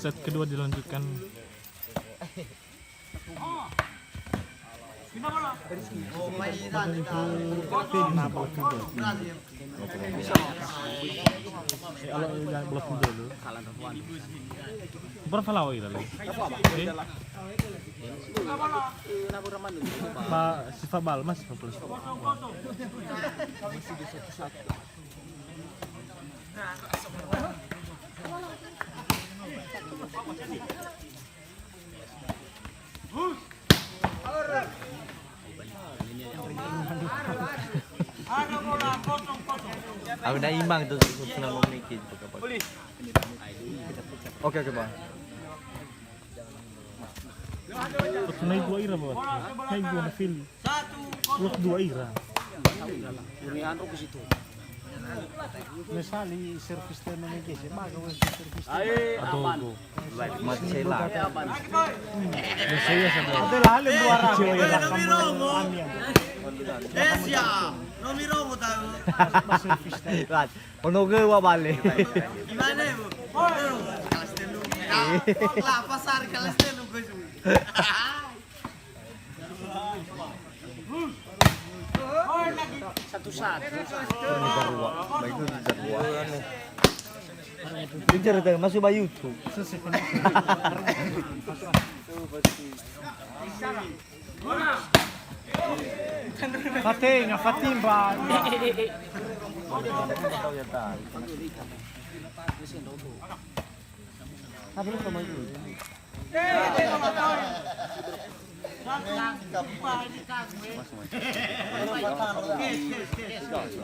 Set kedua dilanjutkan. Berapa lama kita lagi? Sifa bal mas, sifa plus. Aku dah imbang tu senang memikir. Oke bang. Naik 2 ira bawah. Naik 2 na feel. Blok 2 ira. Urihan ro ke situ. Mesali service na memikir, maga wala service. Adobo. Mati sela. Saya sa bawah. Adela halim buara. Nomiro mo tayo. Service na. Rat. Ono ke wa balik. Gimana ibu? Kalas telu. Lah pasar kalas telu guys. Satu-satu. Baik tu jarwa. Pinjar tu masuk ba YouTube. Fatinha, Fatimba. Apa lu sama itu?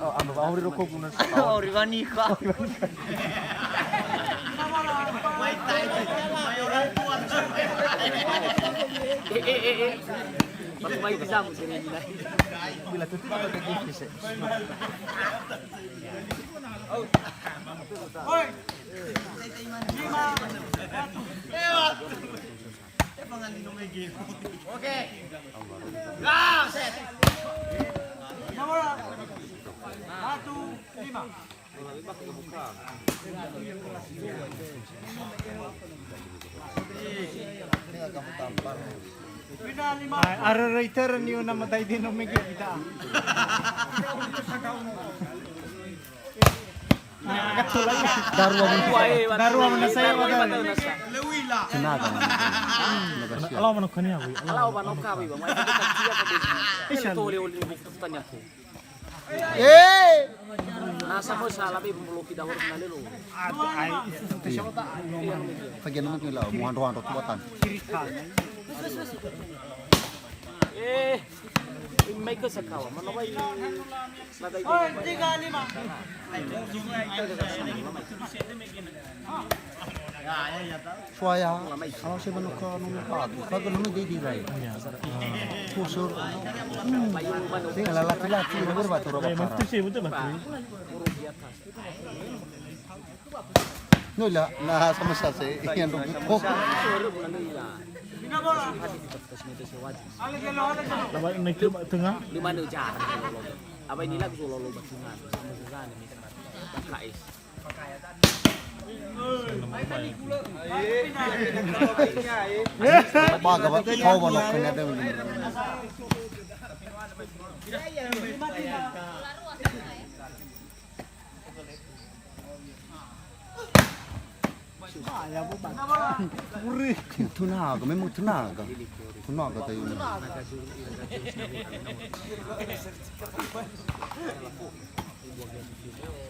Oh, amba ba ori roko punas. Ori vanika. Pag may bisa mo sila nila. Bila tu tidak ada gifis. Hoy! Lima! Oke. Go! Set! Nomor 1, 5. Pindah 5. Araraiter niyo namatay din ng may kita. Darwa mo na sa'yo. Lewila. Senaga. Alaw man kanya wi. Alaw ba no kawi ba? May pagkakasiya pa din. Isa to uli buktan niya ko. Nasa mo sa labi bumuluki dahur na lelo. Ay, ito siya ko ta. Pagyan naman yung lao, muhan rohan rotuatan. May kasakawa. Manaway nagay. Hoy, 3-5. Suaya, kalau saya menuk ke numpat, kalau nung di rai. Kusur. Tinggal laki-laki ini berbatu roba Kaya parah. magtu siya betul ba? Nula, nah sama saya yang rugi. Oh, Lawa naik ke tengah. Di mana cara? Apa ini lagu solo lo batungan sama sana ni kais. baga ba? Kau manuk kena ada. Tunaga, memang tunaga. Tunaga tayo.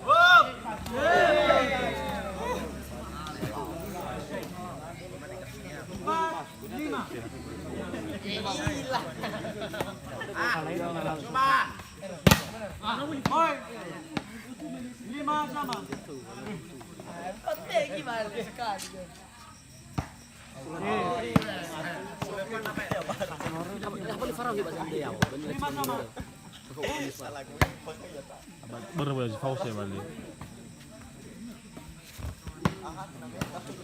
Hoy! 5 sama. Apa di Farah hebat dia ya? 5 sama. Berapa ya faus ya balik.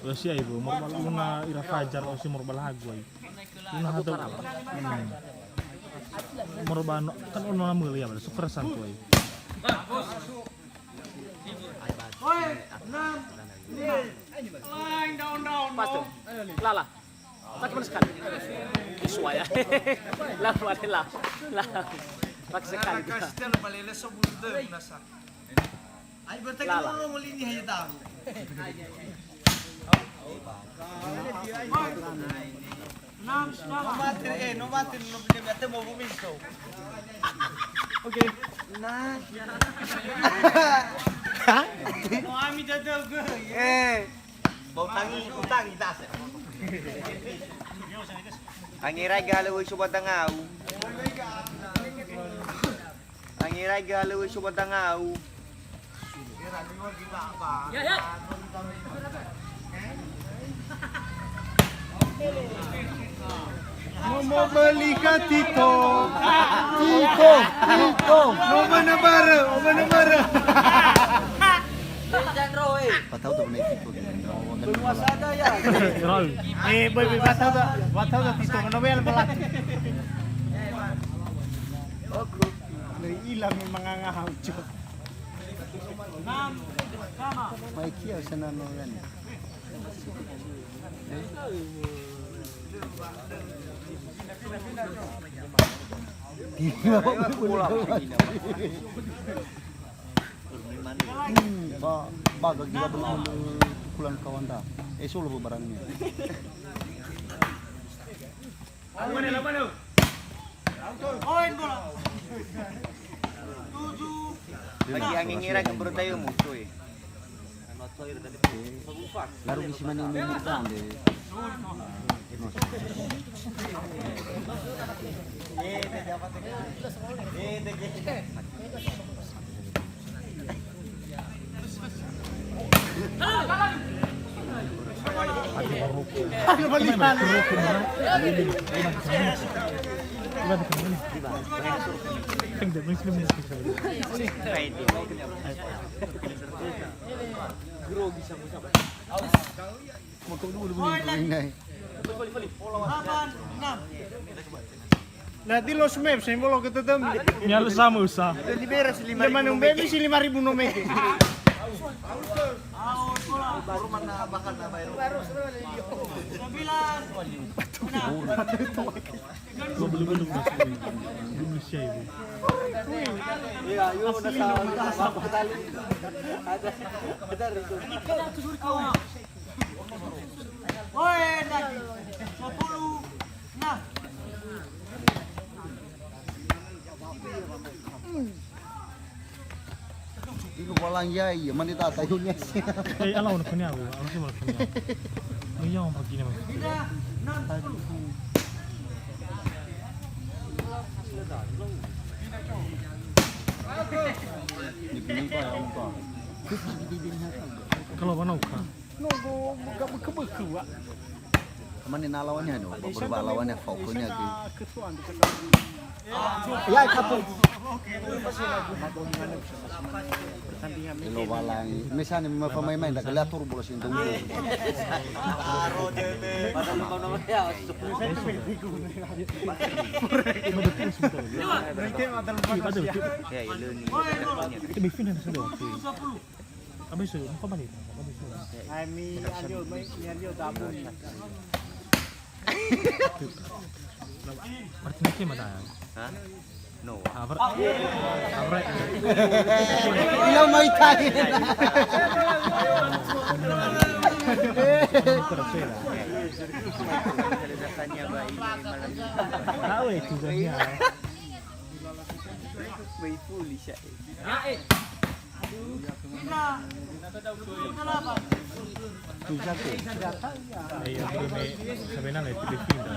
Russia ibu, una ira fajar o si morbal hagway. Una hado. Morbano kan ono na meuli ya balik, super santuy. Hoy, 6, 5. Line down. Pas tuh. Lala. Pakai mana sekali? Suaya. Lah, lah. Lah. Pakai sekali. Castelo malele sa buludo nasa. Ay berarti kalau mo linya hanya tahu. No matter no bigyan mo buminto. Okay. Na. Mau kami dadaw ko. Bau utangi tas. Ang iray galaw subadangaw. Ang iray galaw subadangaw. Ya. Mau beli ka Tito. Tito. Mau mana bara. Patau tuh benar Tito. Masada ya. Rol. Boy, bataw da Tito. Ano ba yan malaki? Ilang yung mga ngahaw. May kiyaw sa nano yan. Bagag di ba belum pulang kawan dah. Solo barangnya. Oin bola. Bagi ang ingiray ang bro tayo mo eh. Laro di sini ini grande. Ano ba lipan? Nah, di los maps, saya mau ke tetem. Nyalo sama usah. Libera si lima. Lima nung baby si 5.000 nomeg. Baru mana bakal na bayro. 9. Belum siya ibu. Iya, yun nasa patali. Ada rito. Oin lagi. 10 na. Iko walang yay, manita tayo niya siya. Alaw na kanya ako. Ano siya wala kanya. Ayaw ang pag naman. Dipilih pa yung pa. Kalau mana ka? Nogo, magkabagkabu wa. Kaman ninalawannya no, beberapa lawannya fokusnya gitu. Ketuan. Ya kapal. Ilo walang, misalnya pemain-pemain dah kelihatan turbo sih dong. Ya, ilun. Kita bikin yang sudah. Abis itu, apa balik? Ay, may alyo dabo. Martin ke mana? Ha? No. Abra. Ilaw may tayo. Dasarnya ba ini malam. Tahu itu dia. May fully siya. Ayun, sabi na may Pilipina.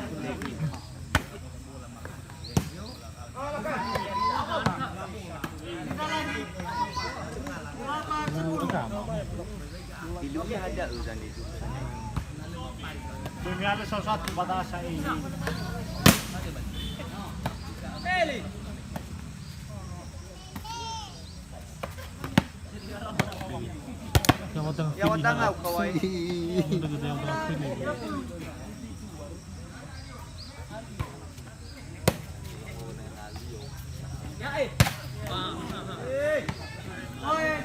Ilungnya ada urusan itu. May ada sesuatu pada sa ini. Yang tangau kawai. Oin.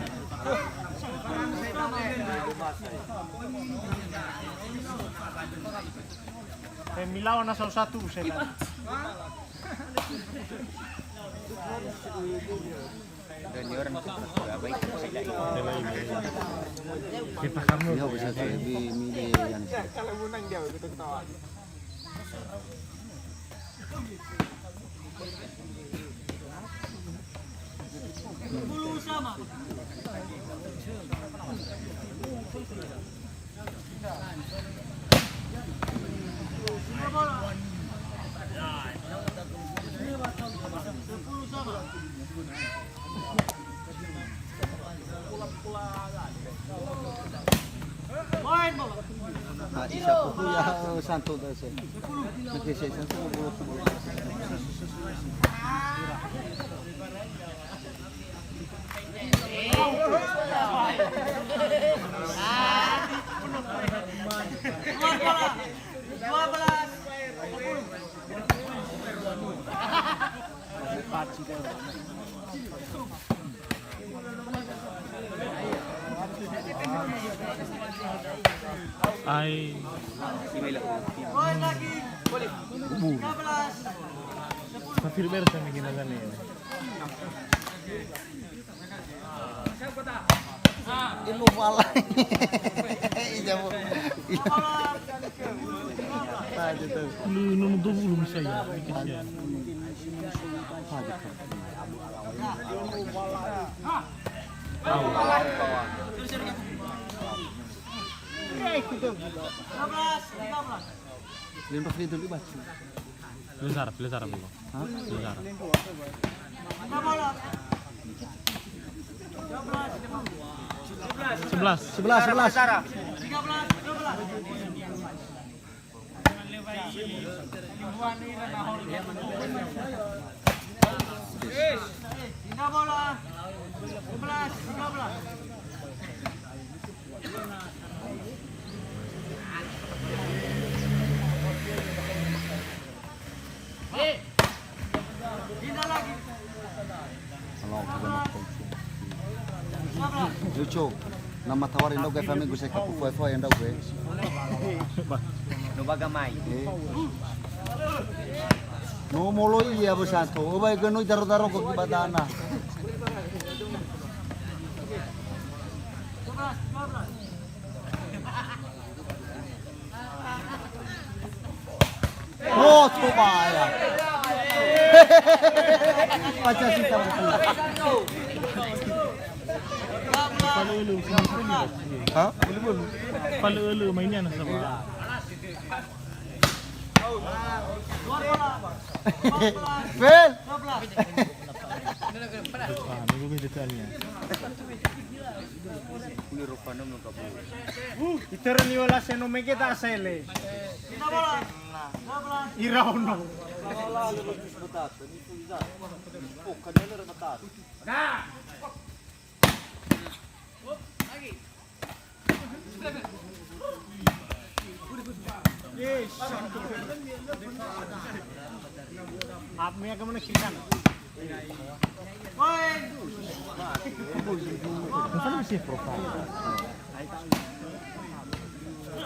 Milawan na 1 sila. Dan ni orang tu tak baik sila ini. Kita kamu. Dia bisa tuh lebih milih yang Kalau menang dia kita ketawa. Sepuluh sama. Tiga bola. 10 sama. Poin bola. Ah, isa po ya santo daw siya. Nagkisa santo bulot. Dua bola. 12. Ay, Poin lagi. 13. sa Filber sa may ginagana yun. Ilo pala. Iya mo. Bola. Nunudog ulo siya yan. Ikit siya. Limpas dito libat. Filzara dulu. Hah? Filzara. Tiga bola. 11. 11. 13. 12. Tiga bola. 11. 13. Pindah lagi. Lucu. Nama tawarin daw kay kami gusto ka po yan daw kay. No bagamay. No molo iya bo santo. O bay ganoy daro-daro ko gibadana. 11. 12. Oh, coba ya. Pacar kita betul. Palu-ulu sini. Hah? Palu-ulu mainnya na sa bawah. Fel. 12. Ah, may detailnya. Kulo rupano mo kapo. Ito rin wala siya no may kita sele. Tiga bola. 12. Iraw no. Yes. Apnya kamu nak kikan? Poin. Saan mo siya profile?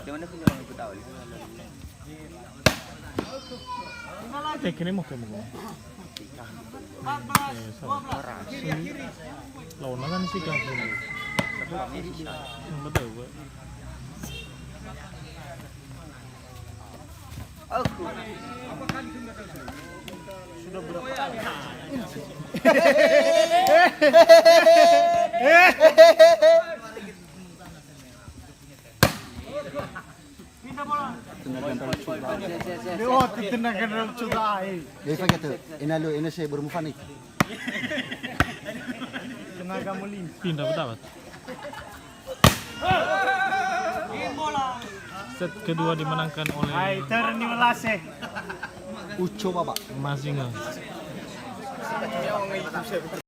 Di mana punya orang ikut tahu. Pindah lagi. Eh, kini mo kayo mo. 14. 12. Lawan na nga ni Sika. Ang betul gue. Aku. Sudah berapa? Pindah bola. Lewat titenagan dalam cudai. Dai fa gitu. Inalo ina siya bermufani. Tenaga melin. Pindah dapat. Ingin bola. Set kedua dimenangkan oleh Ay, turn ni wala siya. Uco baba. Mazinga.